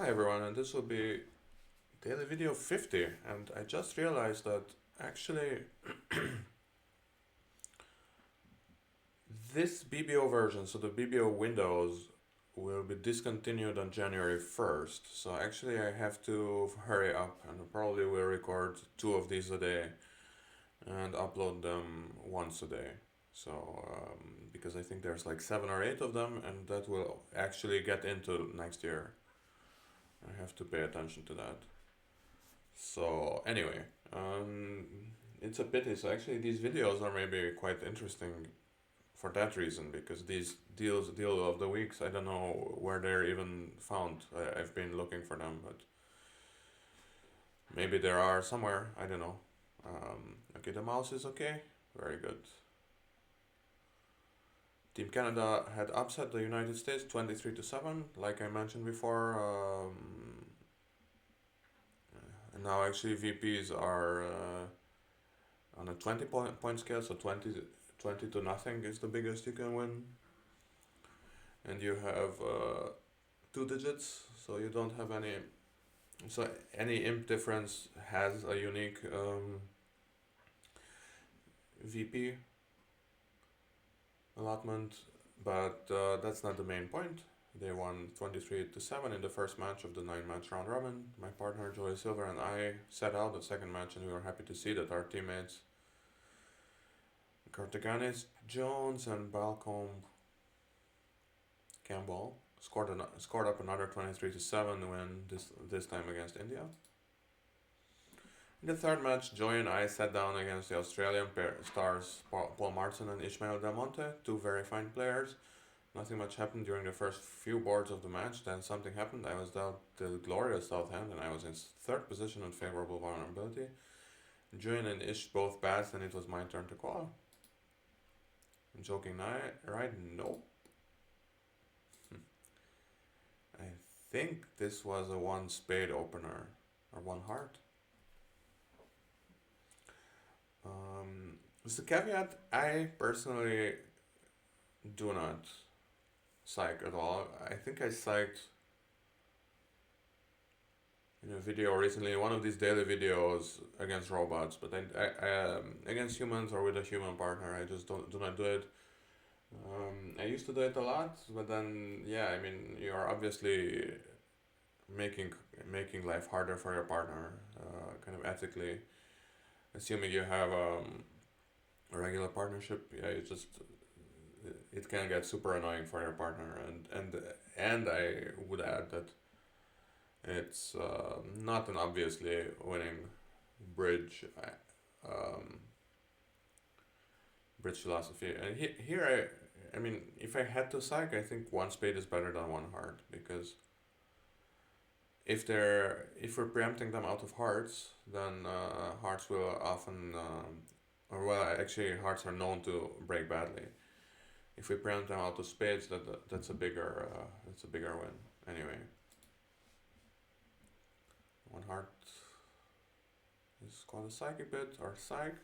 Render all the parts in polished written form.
Hi everyone, and this will be daily video 50. And I just realized that actually this BBO version, so the BBO Windows, will be discontinued on January 1st. So actually, I have to hurry up and probably will record two of these a day and upload them once a day. So, because I think there's like seven or eight of them, and that will actually get into next year. I have to pay attention to that. So anyway, um, it's a pity. So actually, these videos are maybe quite interesting for that reason because these deal of the weeks. I don't know where they're even found. I've been looking for them, but maybe there are somewhere. I don't know. Okay, the mouse is okay. Very good. Team Canada had upset the United States 23-7, like I mentioned before. And now actually VPs are on a 20 point scale, so 20 to nothing is the biggest you can win. And you have two digits, so you don't have any. So any imp difference has a unique VP allotment, but that's not the main point. They won 23-7 in the first match of the 9 match round robin. My partner Joey Silver and I set out the second match, and we were happy to see that our teammates Cartaganis, Jones, and Balcombe Campbell scored up another 23-7 win this time against India. In the third match, Joy and I sat down against the Australian stars Paul Martin and Ismael Del Monte, two very fine players. Nothing much happened during the first few boards of the match, then something happened. I was dealt the glorious south hand and I was in third position on favorable vulnerability. Joy and Ish both passed and it was my turn to call. I'm joking now, right? Nope. I think this was a one spade opener or one heart. As a caveat, I personally do not psych at all. I think I psyched in a video recently, one of these daily videos against robots, but against humans or with a human partner, I just do not do it. I used to do it a lot, but then yeah, I mean you are obviously making making life harder for your partner, kind of ethically. Assuming you have a regular partnership, yeah, it can get super annoying for your partner, and I would add that it's not an obviously winning bridge um, bridge philosophy. And here I mean, if I had to psych, I think one spade is better than one heart because if we're preempting them out of hearts, then hearts will often or well, actually hearts are known to break badly. If we preempt them out of spades, that's a bigger win. Anyway, one heart is called a psychic bit or psych.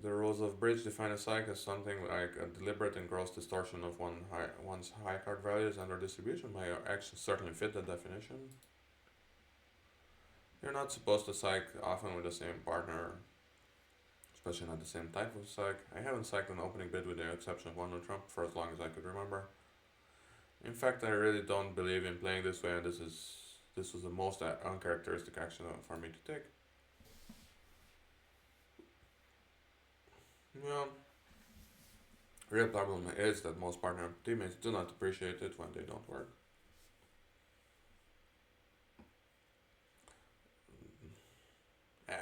The rules of bridge define a psych as something like a deliberate and gross distortion of one's high card values under distribution. My actions certainly fit that definition. You're not supposed to psych often with the same partner, especially not the same type of psych. I haven't psyched an opening bid with the exception of one on Trump for as long as I could remember. In fact, I really don't believe in playing this way, and this was the most uncharacteristic action for me to take. Well, real problem is that most partner teammates do not appreciate it when they don't work.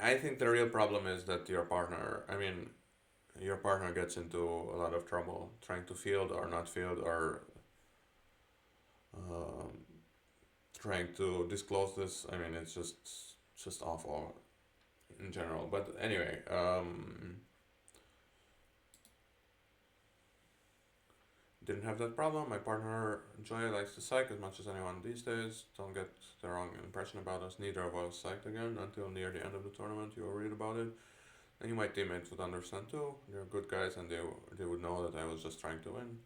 I think the real problem is that your partner gets into a lot of trouble trying to field or not field or um, trying to disclose this. I mean, it's just awful in general. But anyway, didn't have that problem. My partner Joy likes to psych as much as anyone these days. Don't get the wrong impression about us. Neither of us psyched again until near the end of the tournament. You will read about it. And you, my teammates, would understand too. They're good guys and they would know that I was just trying to win.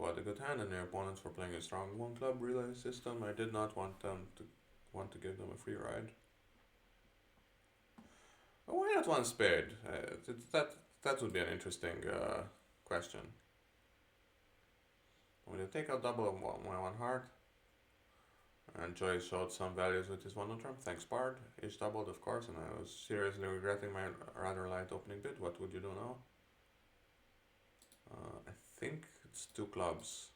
But a good hand, and their opponents were playing a strong one club relay system. I did not want to give them a free ride. But why not one spade? That would be an interesting question. Will you take out double of one heart? And Joy showed some values with his 1 trump. Thanks, Bard. Each doubled, of course, and I was seriously regretting my rather light opening bid. What would you do now? I think it's 2 clubs.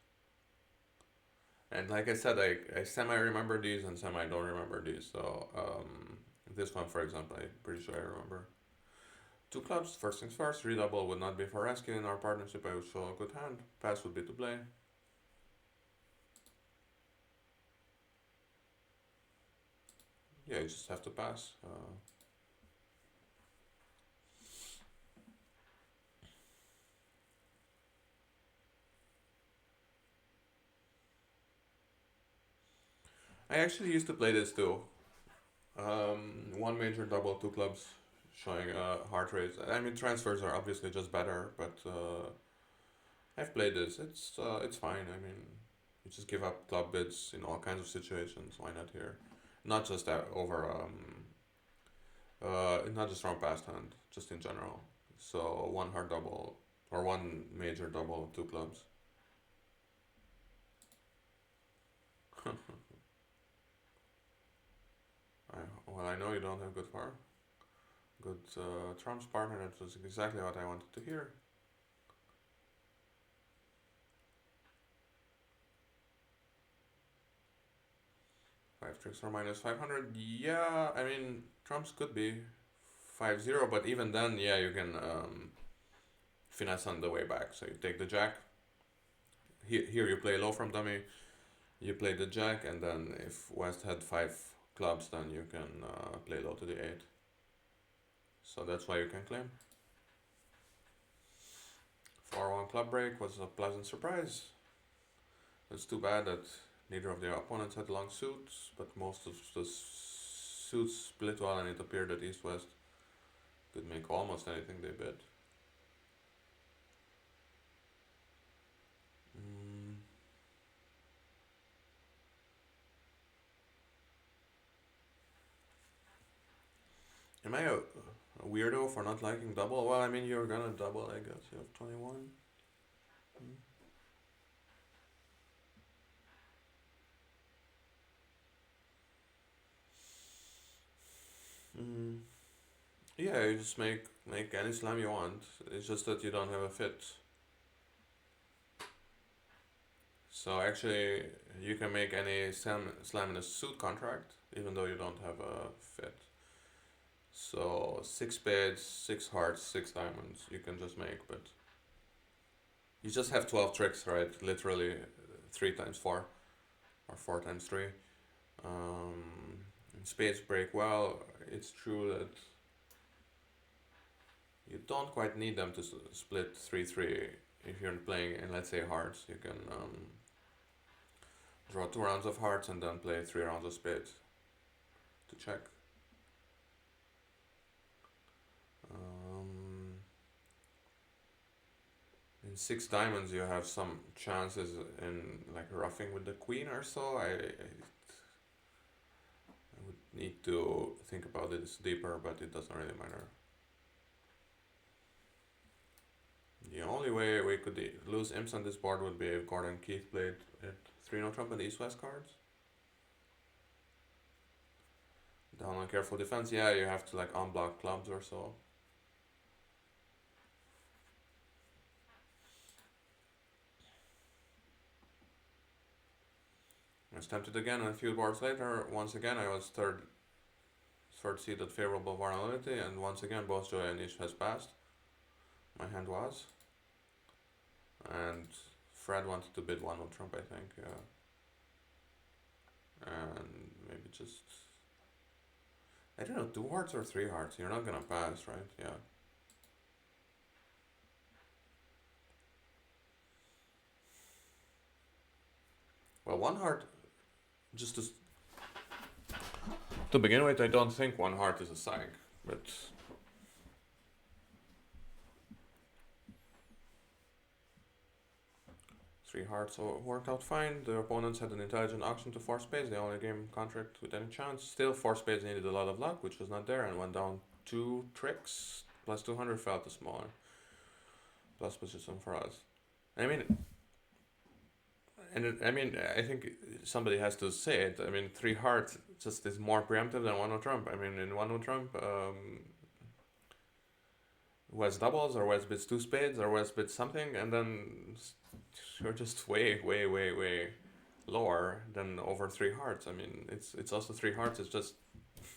And like I said, I semi-remember these and semi-don't remember these. So this one, for example, I'm pretty sure I remember. 2 clubs, first things first. Redouble would not be for rescue in our partnership. I would show a good hand. Pass would be to play. Yeah, you just have to pass. I actually used to play this too. 1 major double, 2 clubs, showing heart rates. I mean, transfers are obviously just better, but I've played this. It's fine. I mean, you just give up club bids in all kinds of situations. Why not here? Not just over not just from past hand, just in general. So 1 hard double or 1 major double, 2 clubs. Well, I know you don't have good trumps partner. That was exactly what I wanted to hear. 5 tricks or minus 500. Yeah, I mean, trumps could be 5-0, but even then, yeah, you can finesse on the way back. So you take the jack. Here you play low from dummy. You play the jack, and then if West had 5 clubs, then you can play low to the 8. So that's why you can claim. 4-1 club break was a pleasant surprise. It's too bad that neither of their opponents had long suits, but most of the suits split well, and it appeared that East-West could make almost anything they bid. Am I a weirdo for not liking double? Well, I mean, you're gonna double, I guess. You have 21. Yeah, you just make any slam you want. It's just that you don't have a fit. So actually, you can make any slam in a suit contract, even though you don't have a fit. So 6 spades, 6 hearts, 6 diamonds, you can just make, but you just have 12 tricks, right? Literally 3 times 4, or 4 times 3. Spades break well. It's true that you don't quite need them to split 3-3 if you're playing in, let's say, hearts. You can draw 2 rounds of hearts and then play 3 rounds of spades to check. In 6 diamonds, you have some chances in like roughing with the queen or so. I would need to think about this deeper, but it doesn't really matter. The only way we could lose imps on this board would be if Gordon Keith played at 3-no trump and East-West cards. Down on careful defense, yeah, you have to like unblock clubs or so. I was tempted again, and a few boards later, once again I was third seed at favorable vulnerability, and once again both Joy and Ish has passed. My hand was. And Fred wanted to bid 1-no trump, I think, yeah. And maybe just, I don't know, 2 hearts or 3 hearts. You're not gonna pass, right? Yeah. Well, 1 heart, just to begin with, I don't think 1 heart is a psych, but Three hearts worked out fine. The opponents had an intelligent auction to four spades. They only game contract with any chance. Still, four spades needed a lot of luck, which was not there, and went down two tricks. Plus 200 felt too smaller. Plus position for us. I mean, I think somebody has to say it. I mean, three hearts just is more preemptive than one with trump. I mean, in one with trump, West doubles or West bits two spades or West bits something, and then you're just way, way, way, way lower than over three hearts. I mean, it's also three hearts. It's just,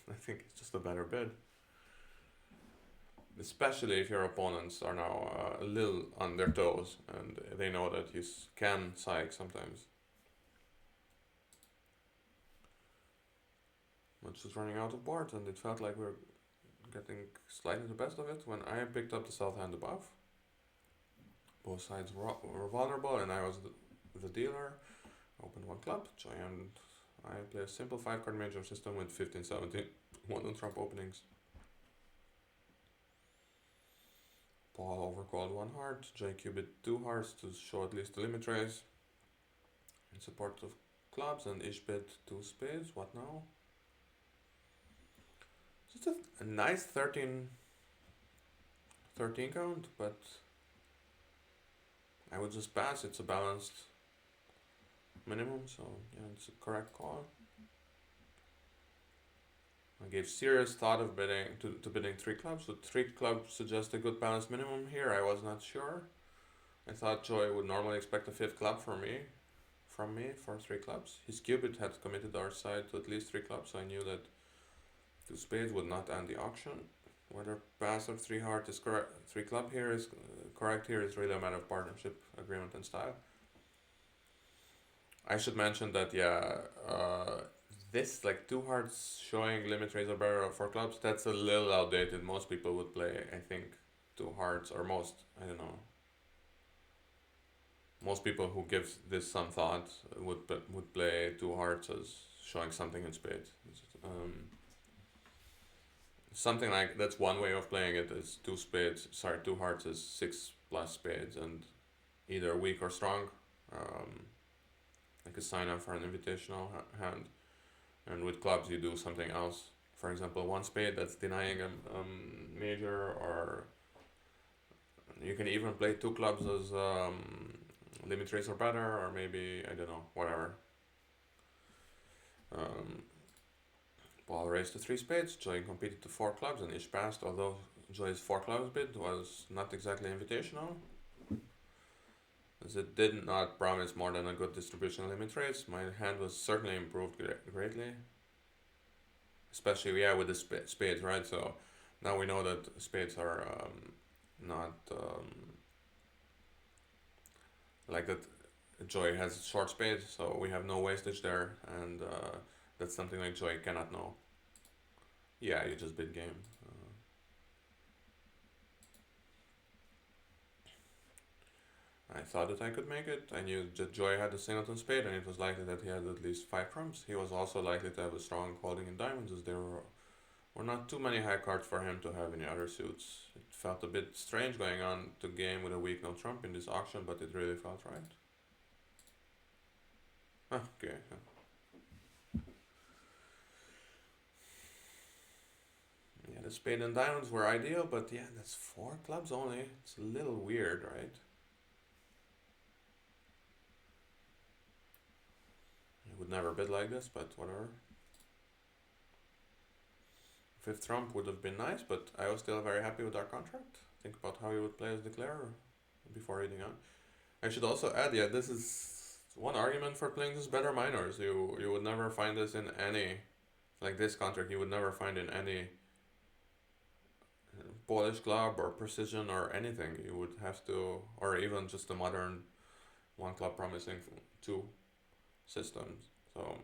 I think it's just a better bid. Especially if your opponents are now a little on their toes and they know that you can psych sometimes. Which was running out of boards, and it felt like we were getting slightly the best of it when I picked up the south hand above. Both sides were vulnerable, and I was the dealer. Opened one club, and I play a simple 5-card major system with 15, 17, one on trump openings. Paul overcalled one heart, J cubed two hearts to show at least the limit raise. In support of clubs, and Ish bid two spades. What now? Just a nice 13 count, but I would just pass. It's a balanced minimum, so yeah, it's a correct call. I gave serious thought of bidding to bidding three clubs. Would three clubs suggest a good balanced minimum here? I was not sure. I thought Joy would normally expect a fifth club from me for three clubs. His cubit had committed our side to at least three clubs, so I knew that two spades would not end the auction. Whether pass or three heart is correct, three club here is correct here is really a matter of partnership, agreement, and style. I should mention that this like two hearts showing limit raise or better for clubs, that's a little outdated. Most people would play, I think, two hearts, or I don't know. Most people who give this some thought would play two hearts as showing something in spades. Something like that's one way of playing it is two hearts is 6 plus spades, and either weak or strong, like a sign up for an invitational hand. And with clubs you do something else. For example, one spade that's denying a major, or you can even play two clubs as limit raise or better, or maybe, I don't know, whatever. Paul raised to three spades, Joy competed to four clubs, and Ish passed, although Joy's four clubs bid was not exactly invitational, as it did not promise more than a good distribution limit raise. My hand was certainly improved greatly, especially with the spades, right? So now we know that spades are not like that. Joy has short spades, so we have no wastage there, and that's something like Joy cannot know. Yeah, you just bid game. I thought that I could make it. I knew that Joy had a singleton spade, and it was likely that he had at least 5 trumps. He was also likely to have a strong holding in diamonds, as there were not too many high cards for him to have any other suits. It felt a bit strange going on to game with a weak no trump in this auction, but it really felt right. Okay. Yeah, the spade and diamonds were ideal, but yeah, that's 4 clubs only. It's a little weird, right? I would never bid like this, but whatever. Fifth trump would have been nice, but I was still very happy with our contract. Think about how you would play as declarer before reading on. I should also add, this is one argument for playing this better minors. You would never find this in any, like this contract, you would never find in any Polish club or precision or anything. You would have to, or even just a modern one club promising 2 systems. So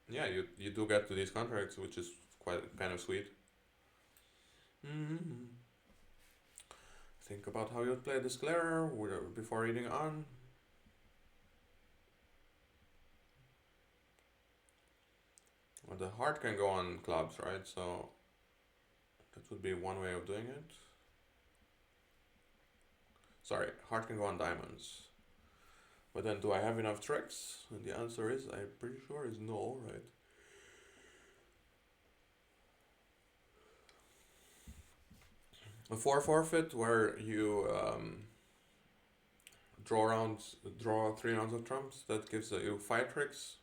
yeah, you do get to these contracts, which is quite kind of sweet. Think about how you'd play this declarer before reading on. Well, the heart can go on clubs, right? So that would be one way of doing it. Sorry, heart can go on diamonds. But then, do I have enough tricks? And the answer is, I'm pretty sure is no, right? A 4 forfeit where you draw 3 rounds of trumps. That gives you 5 tricks.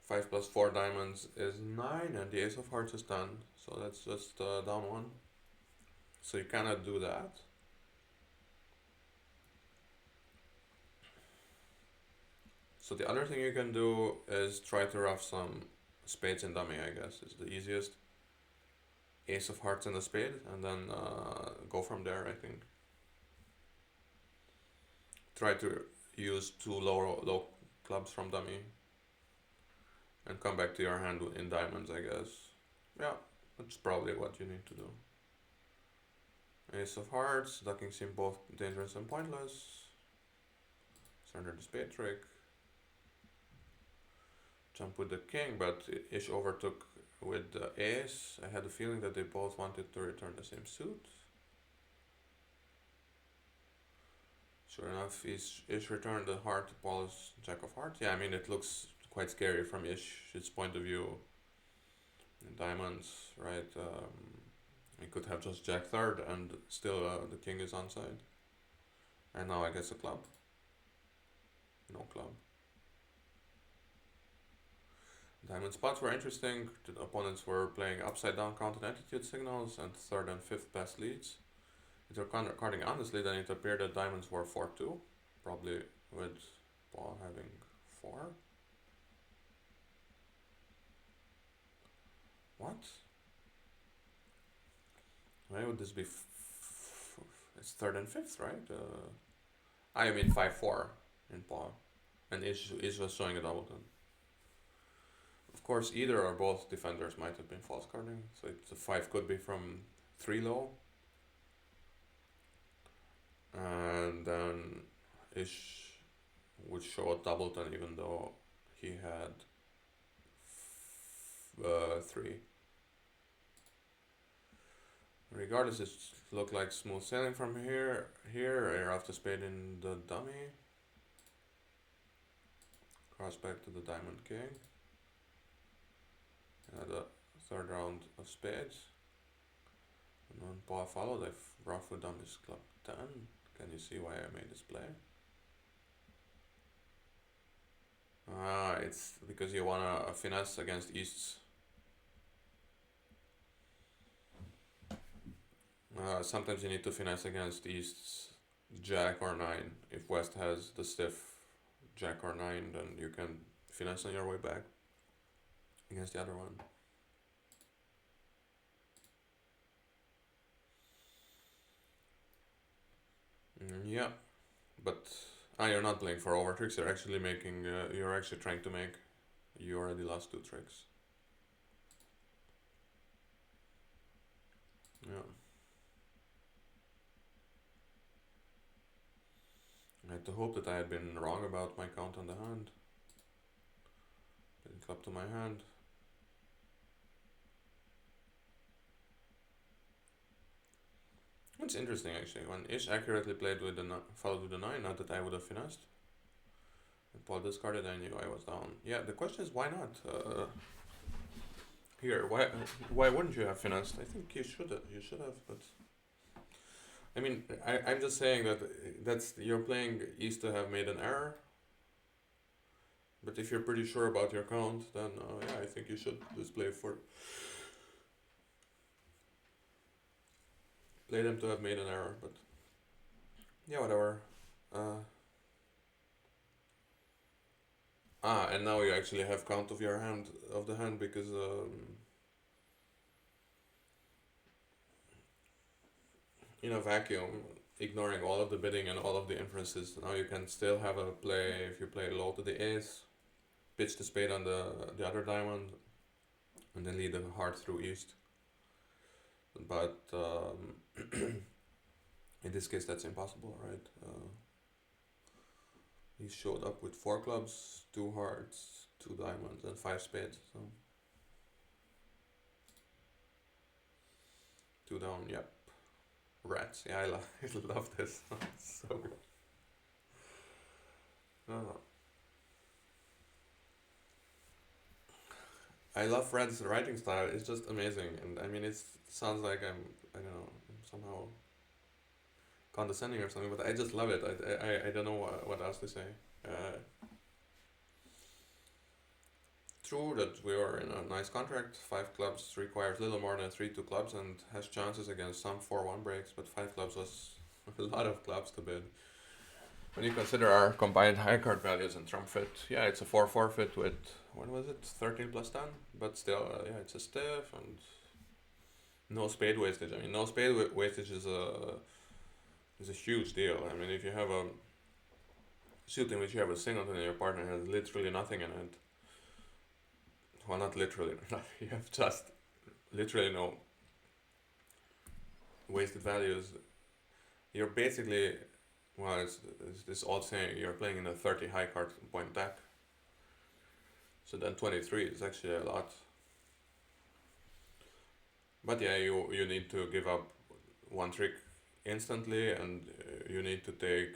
5 plus 4 diamonds is 9, and the ace of hearts is 10. So that's just down 1. So you cannot do that. So the other thing you can do is try to rough some spades and dummy, I guess, is the easiest. Ace of hearts and a spade, and then go from there, I think. Try to use 2 low clubs from dummy. And come back to your hand in diamonds, I guess. Yeah, that's probably what you need to do. Ace of hearts, ducking seem both dangerous and pointless. Surrender the spade trick. Jump with the king, but Ish overtook with the ace. I had a feeling that they both wanted to return the same suit. Sure enough, Ish returned the heart to Paul's jack of hearts. Yeah, I mean, it looks quite scary from Ish's point of view. In diamonds, right? He could have just jack third and still the king is onside. And now I guess a club. No club. Diamond spots were interesting. The opponents were playing upside down counted attitude signals and third and fifth best leads. According honestly, then it appeared that diamonds were 4-2, probably with Paul having 4. What? Why would this be? It's third and fifth, right? I mean 5-4 in Paul, and Ish was showing a double then. Of course, either or both defenders might have been false carding, so the 5 could be from 3 low. And then Ish would show a doubleton even though he had 3. Regardless, it looked like smooth sailing from here. Air off the spade in the dummy. Cross back to the diamond king. The third round of spades. And then Paul followed. I've rough with dummies club 10. Can you see why I made this play? It's because you wanna finesse against East's. Sometimes you need to finesse against East's jack or 9. If West has the stiff jack or 9, then you can finesse on your way back against the other one. Yeah, but you're not playing for over tricks. You're actually making. You're actually trying to make. You already lost 2 tricks. Yeah. I had to hope that I had been wrong about my count on the hand. Didn't club to my hand. It's interesting actually. When Ish accurately played with the followed with the 9, not that I would have finessed. And Paul discarded, I knew I was down. Yeah, the question is why not? Here, why wouldn't you have finessed? I think you should have. You should have, but I mean, I'm just saying that's you're playing East to have made an error. But if you're pretty sure about your count, then yeah, I think you should just play them to have made an error. But yeah, whatever. And now you actually have count of the hand because in a vacuum, ignoring all of the bidding and all of the inferences, now you can still have a play if you play low to the ace, pitch the spade on the other diamond, and then lead the heart through East. But in this case, that's impossible, right? He showed up with 4 clubs, 2 hearts, 2 diamonds, and 5 spades. So 2 down, yep. Rats. Yeah, I love this. So good. No, I love Fred's writing style. It's just amazing, and I mean, it sounds like I don't know, I'm somehow condescending or something, but I just love it. I don't know what else to say. Uh, True that we are in a nice contract. Five clubs requires little more than 3-2 clubs and has chances against some 4-1 breaks, but five clubs was a lot of clubs to bid. When you consider our combined high card values and trump fit, yeah, it's a 4-4 fit with, what was it, 13 plus 10? But still, yeah, it's a stiff and no spade wastage. I mean, no spade wastage is a huge deal. I mean, if you have a suit in which you have a singleton and your partner has literally nothing in it, well, not literally, you have just literally no wasted values. You're basically, well, it's this old saying, you're playing in a 30 high card point deck. So then 23 is actually a lot. But yeah, you need to give up one trick instantly, and you need to play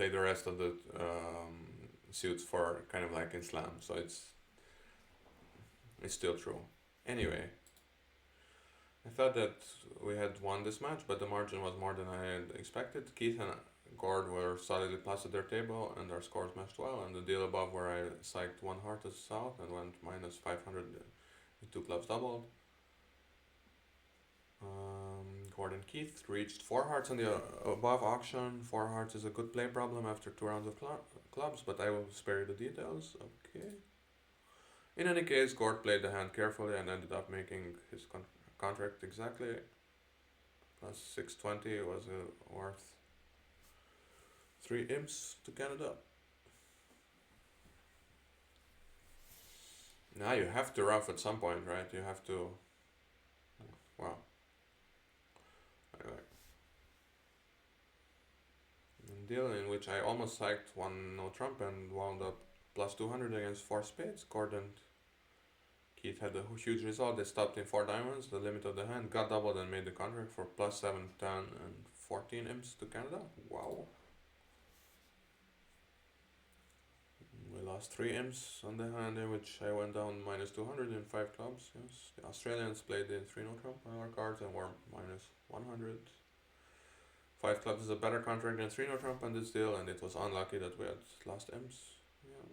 the rest of the suits for kind of like in slam. So it's still true. Anyway, I thought that we had won this match, but the margin was more than I had expected. Keith and Gord were solidly plus at their table, and our scores matched well. And the deal above, where I psyched one heart to south and went minus 500 with two clubs doubled. Gord and Keith reached four hearts on the above auction. Four hearts is a good play problem after two rounds of clubs, but I will spare you the details. Okay. In any case, Gord played the hand carefully and ended up making his contract exactly. Plus 620 was worth 3 imps to Canada. Now you have to rough at some point, right? You have to. Wow. Anyway. A deal in which I almost psyched one no trump and wound up plus 200 against 4 spades. Gordon Keith had a huge result. They stopped in 4 diamonds, the limit of the hand, got doubled and made the contract for plus 7, 10, and 14 imps to Canada. Wow. We lost 3 imps on the hand, in which I went down minus 200 in 5 clubs. Yes, the Australians played in 3 no trump on our cards and were minus 100. 5 clubs is a better contract than 3 no trump on this deal, and it was unlucky that we had lost imps. Yeah.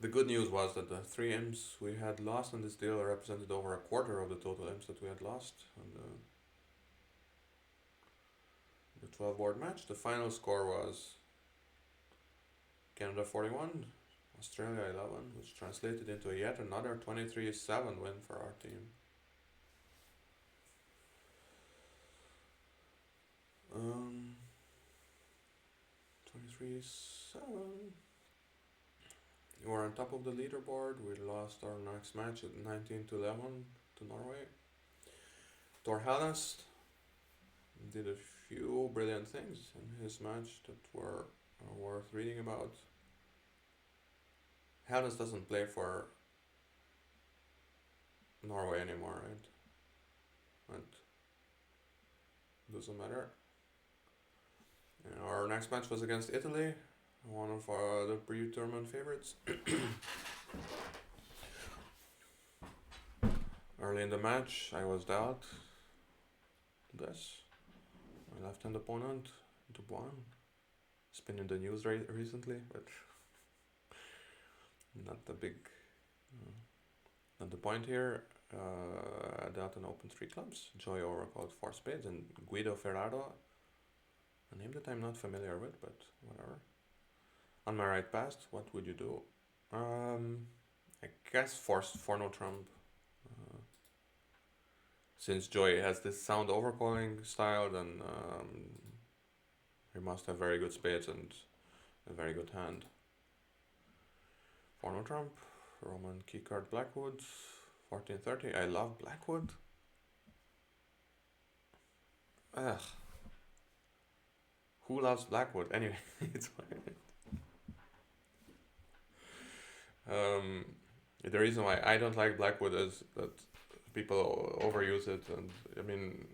The good news was that the 3 imps we had lost on this deal represented over a quarter of the total imps that we had lost on the 12 board match. The final score was Canada 41, Australia 11, which translated into yet another 23-7 win for our team. 23-7. We were on top of the leaderboard. We lost our next match at 19-11 to Norway. Thor Hallest did a few brilliant things in his match that were worth reading about. Hallest doesn't play for Norway anymore, right? It doesn't matter. Our next match was against Italy, one of the pre-tournament favorites. Early in the match, I was dealt this. My left-hand opponent, Dubois. It's been in the news recently, but not the big, not the point here. I dealt an open 3 clubs. Joey overcalled 4 spades, and Guido Ferraro, a name that I'm not familiar with, but whatever. On my right passed, what would you do? I guess for no trump. Since Joey has this sound overcalling style, then he must have very good spades and a very good hand. For no trump, Roman keycard Blackwood, 1430. I love Blackwood. Ugh. Who loves Blackwood? Anyway, it's fine. The reason why I don't like Blackwood is that people overuse it, and I mean,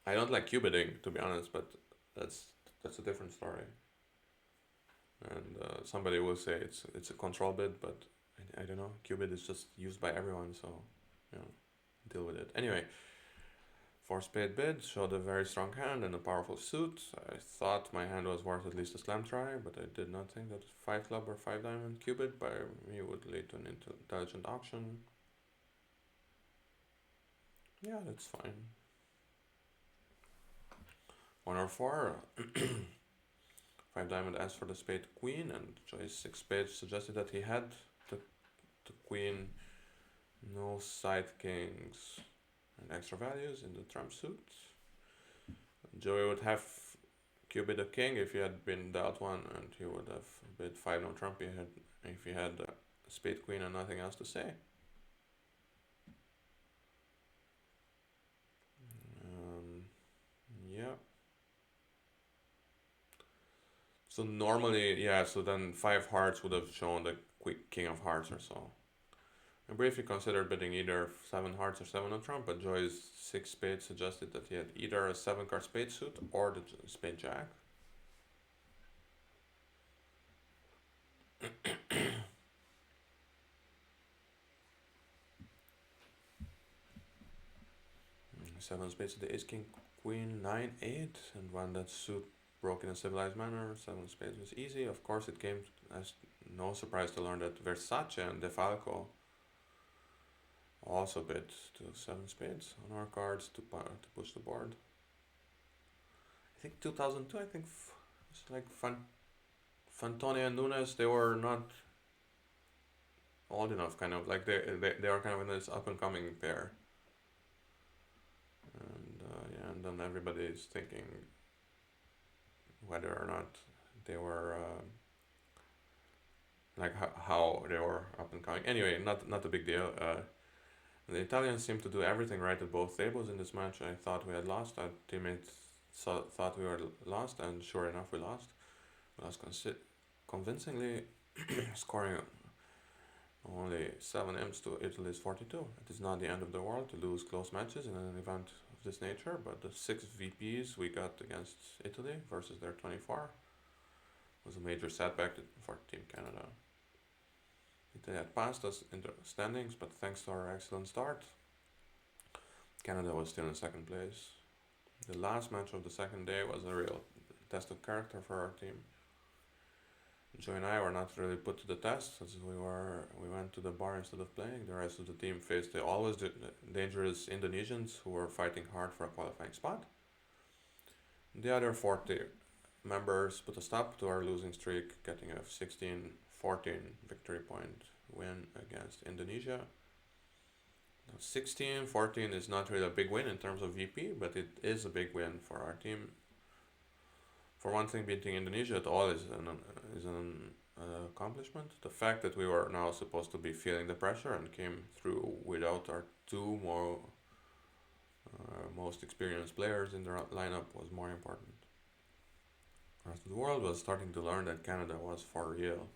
I don't like cube bidding, to be honest, but that's that's a different story. And somebody will say it's a control bid, but I don't know. Qubit is just used by everyone, so you know, deal with it. Anyway, four spade bid showed a very strong hand and a powerful suit. I thought my hand was worth at least a slam try, but I did not think that five club or five diamond Qubit by me would lead to an intelligent auction. Yeah, that's fine. 1 or 4. Five diamond asked for the spade queen, and choice six spades suggested that he had the queen, no side kings, and extra values in the trump suit. Joey would have cubed a king if he had been dealt one, and he would have bid five no trump if he had a spade queen and nothing else to say. Yeah. So normally, yeah. So then five hearts would have shown the quick king of hearts or so. I briefly considered bidding either seven hearts or seven on trump, but Joy's six spades suggested that he had either a seven card spade suit or the spade jack. Seven spades to the ace king queen 9 8, and when that suit broke in a civilized manner, seven spades was easy. Of course, it came as no surprise to learn that Versace and DeFalco also bid to seven spades on our cards to push the board. I think 2002. I think it's like Fantoni and Nunes. They were not old enough, kind of like they are kind of in this up and coming pair. And yeah, and then everybody is thinking whether or not they were like how they were up and coming. Anyway, not a big deal. The Italians seemed to do everything right at both tables in this match. I thought we had lost. Our teammates thought we were lost, and sure enough, we lost. We lost convincingly, scoring only 7 M's to Italy's 42. It is not the end of the world to lose close matches in an event of this nature, but the 6 VPs we got against Italy versus their 24 was a major setback for Team Canada. Italy had passed us in the standings, but thanks to our excellent start, Canada was still in second place. The last match of the second day was a real test of character for our team. Joe and I were not really put to the test, as we went to the bar instead of playing. The rest of the team faced the always dangerous Indonesians who were fighting hard for a qualifying spot. The other 40 members put a stop to our losing streak, getting a 16-14 victory point win against Indonesia. Now, 16-14 is not really a big win in terms of VP, but it is a big win for our team. For one thing, beating Indonesia at all is an accomplishment. The fact that we were now supposed to be feeling the pressure and came through without our two most experienced players in the lineup was more important. The rest of the world was starting to learn that Canada was for real.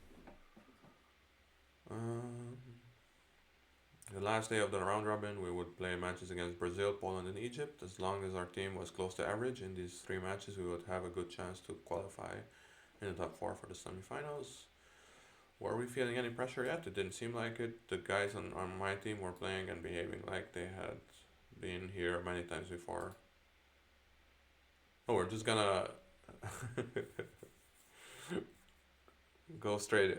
The last day of the round robin, we would play matches against Brazil, Poland, and Egypt. As long as our team was close to average in these 3 matches, we would have a good chance to qualify in the top 4 for the semifinals. Were we feeling any pressure yet? It didn't seem like it. The guys on my team were playing and behaving like they had been here many times before. Oh, we're just gonna go straight.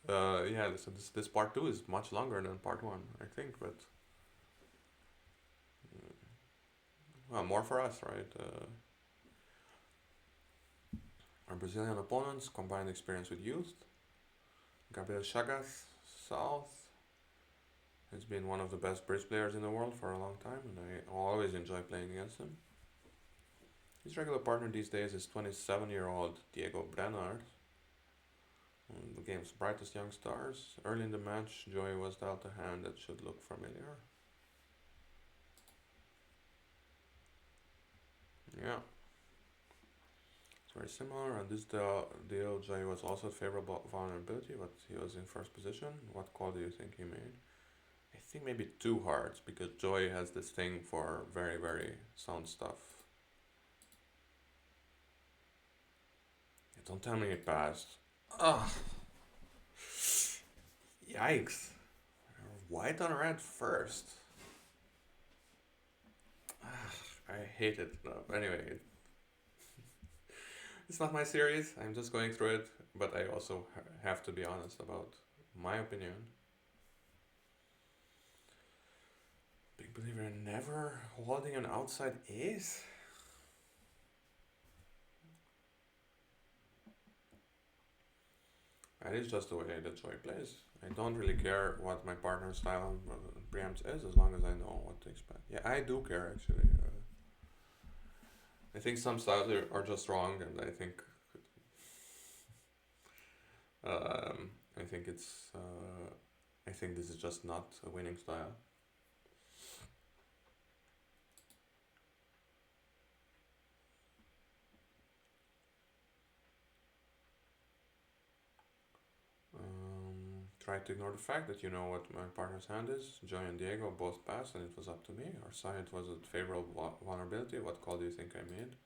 Yeah, so this part 2 is much longer than part 1, I think, but well, more for us, right? Our Brazilian opponents combined experience with youth. Gabriel Chagas, South, has been one of the best bridge players in the world for a long time, and I always enjoy playing against him. His regular partner these days is 27-year-old Diego Brennard, the game's brightest young stars. Early in the match, Joey was dealt a hand that should look familiar. Yeah, it's very similar. And this deal, Joey was also at favorable vulnerability, but he was in first position. What call do you think he made? I think maybe two hearts because Joy has this thing for very, very sound stuff. Don't tell me it passed. Ugh. Yikes. White on red first. I hate it. No, anyway, it's not my series. I'm just going through it, but I also have to be honest about my opinion. Big believer in never holding an outside ace. That is just the way that Joy plays. I don't really care what my partner's style and preamps is as long as I know what to expect. Yeah, I do care actually. I think some styles are just wrong, and I think it's I think this is just not a winning style. Try to ignore the fact that you know what my partner's hand is. Joy and Diego both passed, and it was up to me. Our side was a favorable vulnerability. What call do you think I made?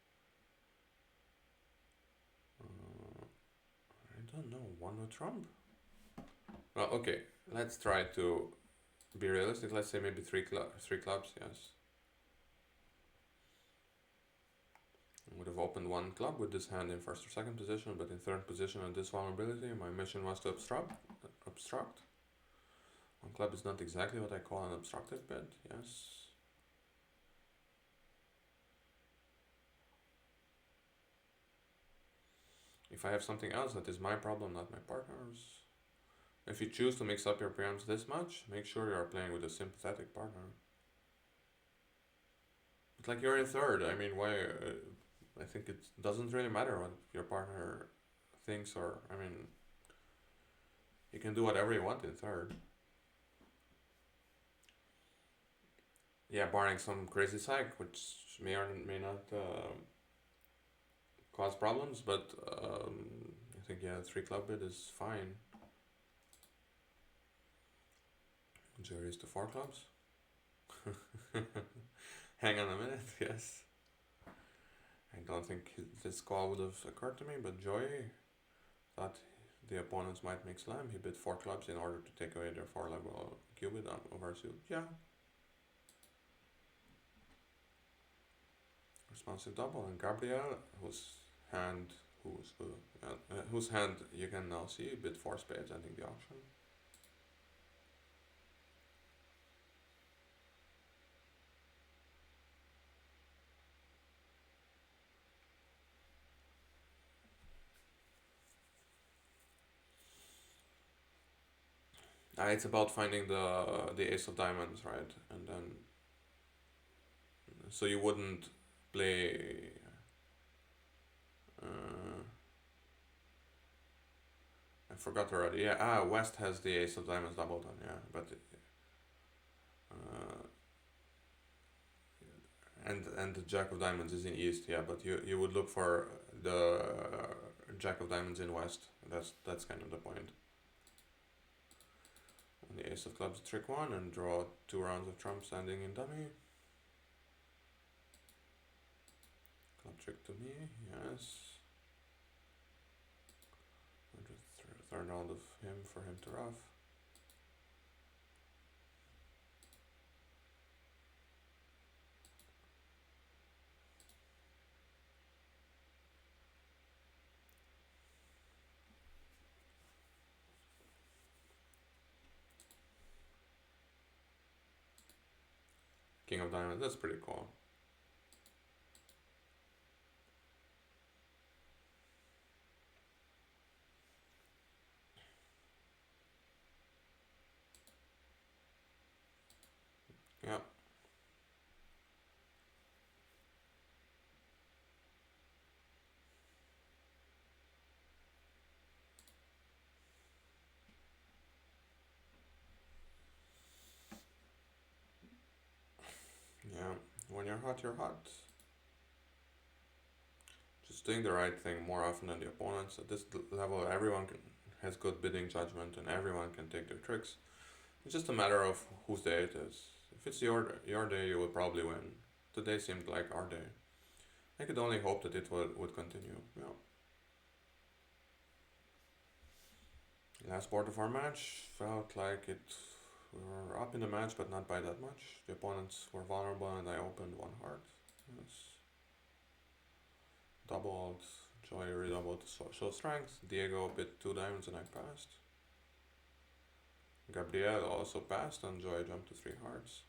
I don't know. One no trump. Well, okay. Let's try to be realistic. Let's say maybe three clubs. Yes. I would have opened one club with this hand in first or second position, but in third position on this vulnerability, my mission was to obstruct. One club is not exactly what I call an obstructive bid, yes. If I have something else, that is my problem, not my partner's. If you choose to mix up your preamps this much, make sure you are playing with a sympathetic partner. But like you're in third, I mean, why? I think it doesn't really matter what your partner thinks, or I mean, you can do whatever you want in third. Yeah, barring some crazy psych, which may or may not cause problems, but I think yeah, three club bid is fine. Jury's to four clubs. Hang on a minute, yes. I don't think this call would have occurred to me, but Joy thought the opponents might make slam. He bid four clubs in order to take away their four level cubit oversuit. Yeah. Responsive double, and Gabriel, whose hand you can now see, bid four spades ending the auction. It's about finding the ace of diamonds, right? And then so you wouldn't play. I forgot already. Yeah, West has the ace of diamonds double done. Yeah, but uh, and the jack of diamonds is in East. Yeah, but you would look for the jack of diamonds in West. That's kind of the point. And the ace of clubs trick one and draw 2 rounds of trumps ending in dummy. Club trick to me, yes. Third round of him for him to rough. King of diamonds, that's pretty cool. Yeah. Yeah. When you're hot, you're hot. Just doing the right thing more often than the opponents. At this level, everyone has good bidding judgment and everyone can take their tricks. It's just a matter of whose day it is. If it's your day, you will probably win. Today seemed like our day. I could only hope that it would continue. Yeah. Last board of our match felt like it. We were up in the match, but not by that much. The opponents were vulnerable, and I opened one heart. Yes. Doubled. Joy redoubled show strength. Diego bit 2 diamonds, and I passed. Gabriel also passed, and Joy jumped to 3 hearts.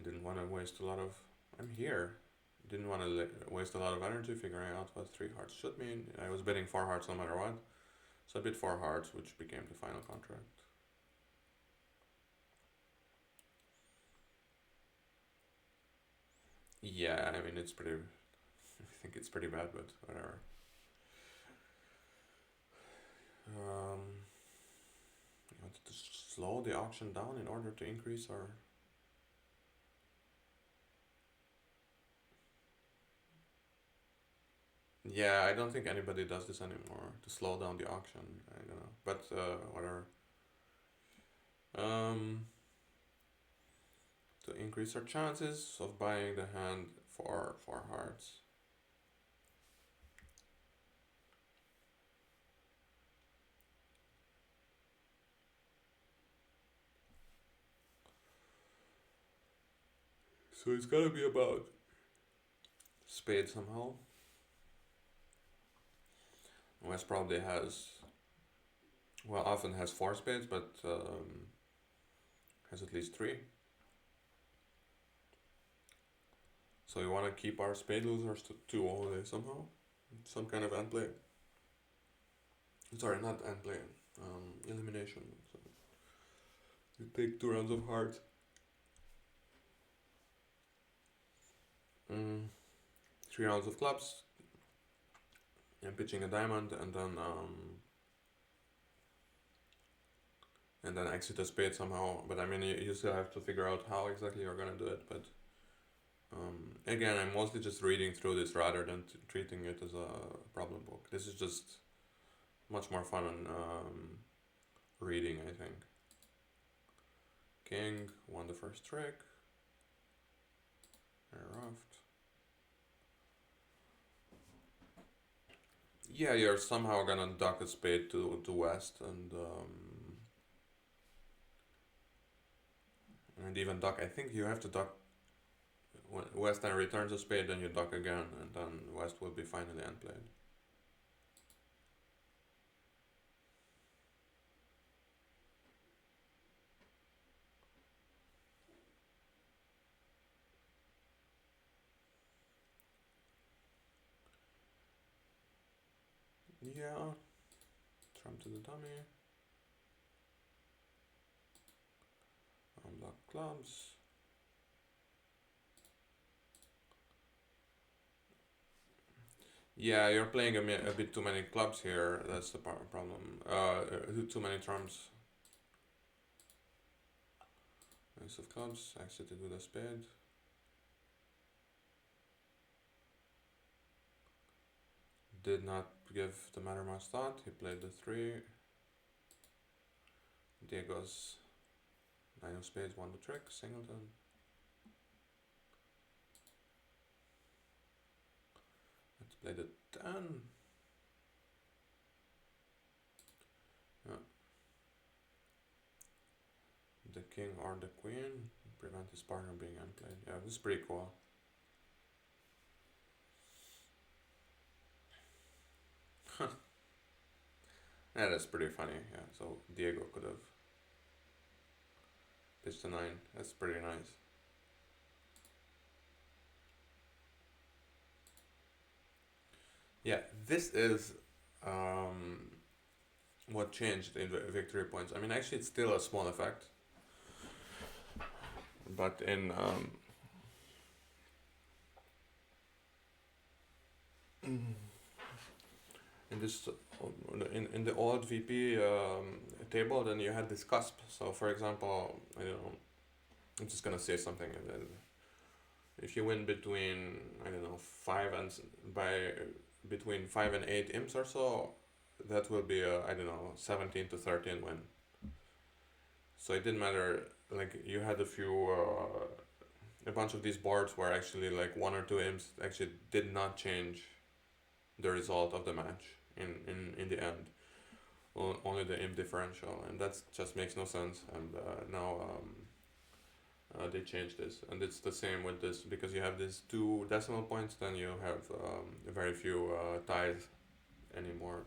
Didn't want to waste a lot of. I'm here. Didn't want to waste a lot of energy figuring out what 3 hearts should mean. I was bidding 4 hearts no matter what. So I bid 4 hearts, which became the final contract. Yeah, I mean, it's pretty. I think it's pretty bad, but whatever. You wanted to slow the auction down in order to increase our. Yeah, I don't think anybody does this anymore to slow down the auction. I don't know, but whatever. Um, to increase our chances of buying the hand for 4 hearts. So it's gotta be about spade somehow. West probably has, well, often has 4 spades, but has at least 3. So we want to keep our spade losers to 2 all day somehow. Some kind of end play. Sorry, not end play. Elimination. So you take 2 rounds of hearts. 3 rounds of clubs. And pitching a diamond, and then exit a spade somehow. But I mean, you still have to figure out how exactly you're gonna do it. But again, I'm mostly just reading through this rather than treating it as a problem book. This is just much more fun than reading, I think. King won the first trick. Very roughed. Yeah, you're somehow gonna duck a spade to west, and even duck. I think you have to duck when west then returns a spade, then you duck again, and then west will be finally end played. Yeah, trump to the dummy. Unlock clubs. Yeah, you're playing a bit too many clubs here. That's the problem. Too many trumps. Ace of clubs. Exited with a spade. Did not give the matter much thought. He played the 3. Diego's 9 of spades won the trick. Singleton. Let's play the 10. Yeah. The king or the queen. Prevent his partner being unplayed. Yeah, this is pretty cool. Yeah, that's pretty funny. Yeah, so Diego could have pitched a 9. That's pretty nice. Yeah, this is what changed in victory points. I mean, actually, it's still a small effect, but in this in the old VP table, then you had this cusp. So, for example, I don't know, I'm just gonna say something, and then If you win between, I don't know, by between 5 and 8 imps or so, that will be a, I don't know, 17 to 13 win. So it didn't matter. Like you had a bunch of these boards where actually like 1 or 2 imps actually did not change the result of the match in the end. Only the imp differential, and that just makes no sense. And now they changed this, and it's the same with this because you have these 2 decimal points, then you have very few ties anymore.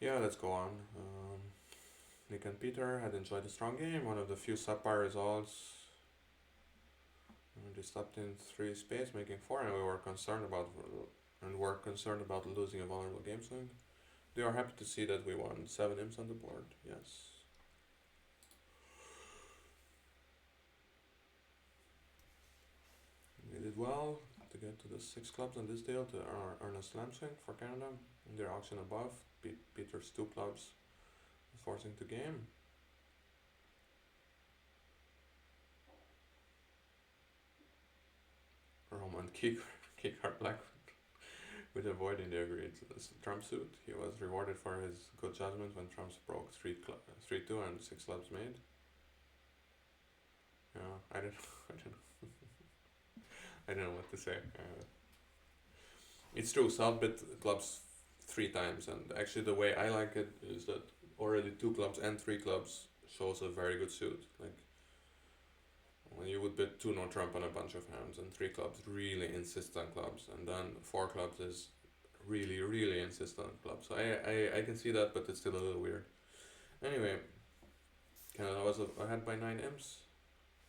Yeah, let's go on. Nick and Peter had enjoyed a strong game, one of the few subpar results. They stopped in 3 spades, making 4, and we were concerned about losing a vulnerable game swing. They are happy to see that we won 7 imps on the board. Yes. We did well to get to the 6 clubs on this deal to earn a slam swing for Canada. In their auction above, Peter's 2 clubs forcing to game. Roman kick our black with avoiding the agreed trump suit. He was rewarded for his good judgment when trumps broke 3-2 and 6 clubs made. Yeah, I don't I don't know what to say. It's true, South bit clubs 3 times, and actually the way I like it is that already 2 clubs and 3 clubs shows a very good suit. Like when you would bet 2 no trump on a bunch of hands, and 3 clubs really insist on clubs, and then 4 clubs is really insist on clubs. So I can see that, but it's still a little weird. Anyway, Canada was ahead by 9 imps,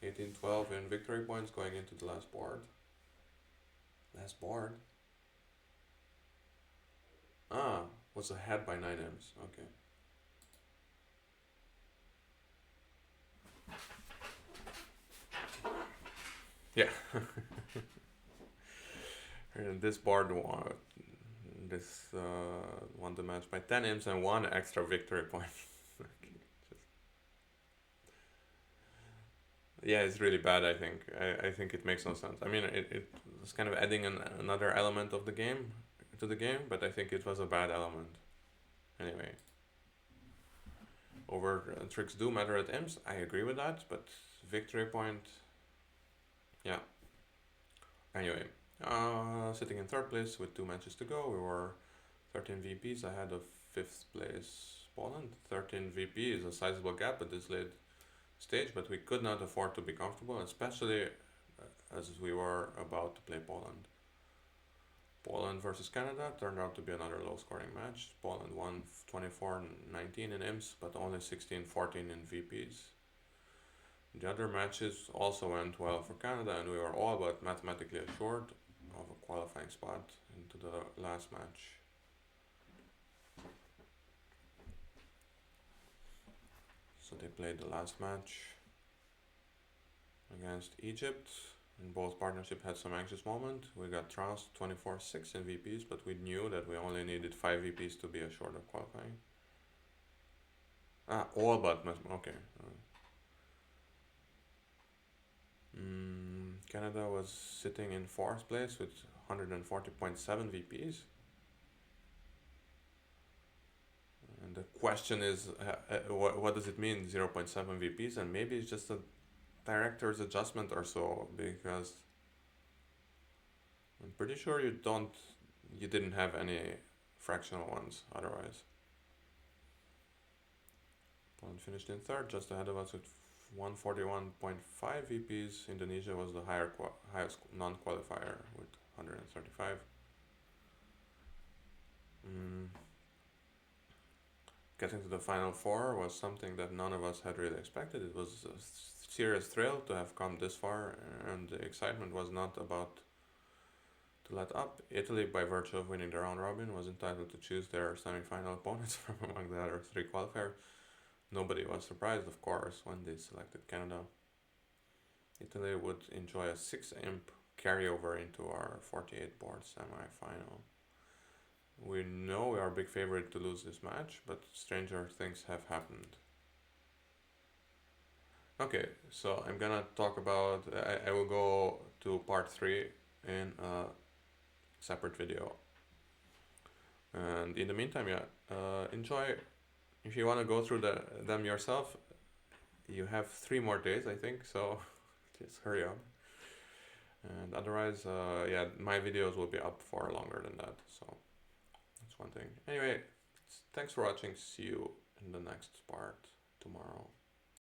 18-12 in victory points going into the last board. Last board? Ah, was ahead by 9 imps. Okay. Yeah. And this board won the match by 10 imps and 1 extra victory point. Yeah, it's really bad. I think. I think it makes no sense. I mean, it's kind of adding another element of the game to the game, but I think it was a bad element. Anyway, over tricks do matter at imps. I agree with that, but victory point. Yeah. Anyway, sitting in 3rd place with 2 matches to go, we were 13 VPs ahead of 5th place Poland. 13 VP is a sizable gap at this late stage, but we could not afford to be comfortable, especially as we were about to play Poland. Poland versus Canada turned out to be another low-scoring match. Poland won 24-19 in imps, but only 16-14 in VPs. The other matches also went well for Canada, and we were all but mathematically assured of a qualifying spot into the last match. So they played the last match against Egypt, and both partnership had some anxious moment. We got trounced 24-6 in VPs, but we knew that we only needed 5 VPs to be assured of qualifying. All but okay. Canada was sitting in 4th place with 140.7 VPs. And the question is, what does it mean, 0.7 VPs? And maybe it's just a director's adjustment or so, because I'm pretty sure you didn't have any fractional ones otherwise. Poland finished in 3rd, just ahead of us with 141.5 VPs. Indonesia was the highest non-qualifier with 135. Getting to the final 4 was something that none of us had really expected. It was a serious thrill to have come this far, and the excitement was not about to let up. Italy, by virtue of winning the round robin, was entitled to choose their semi-final opponents from among the other 3 qualifiers. Nobody was surprised, of course, when they selected Canada. Italy would enjoy a 6-imp carryover into our 48-board semi-final. We know we are a big favorite to lose this match, but stranger things have happened. Okay, so I'm gonna talk about. I will go to part three in a separate video. And in the meantime, yeah, enjoy. If you want to go through them yourself, you have 3 more days, I think. So just hurry up. And otherwise, yeah, my videos will be up far longer than that. So that's one thing. Anyway, thanks for watching. See you in the next part tomorrow.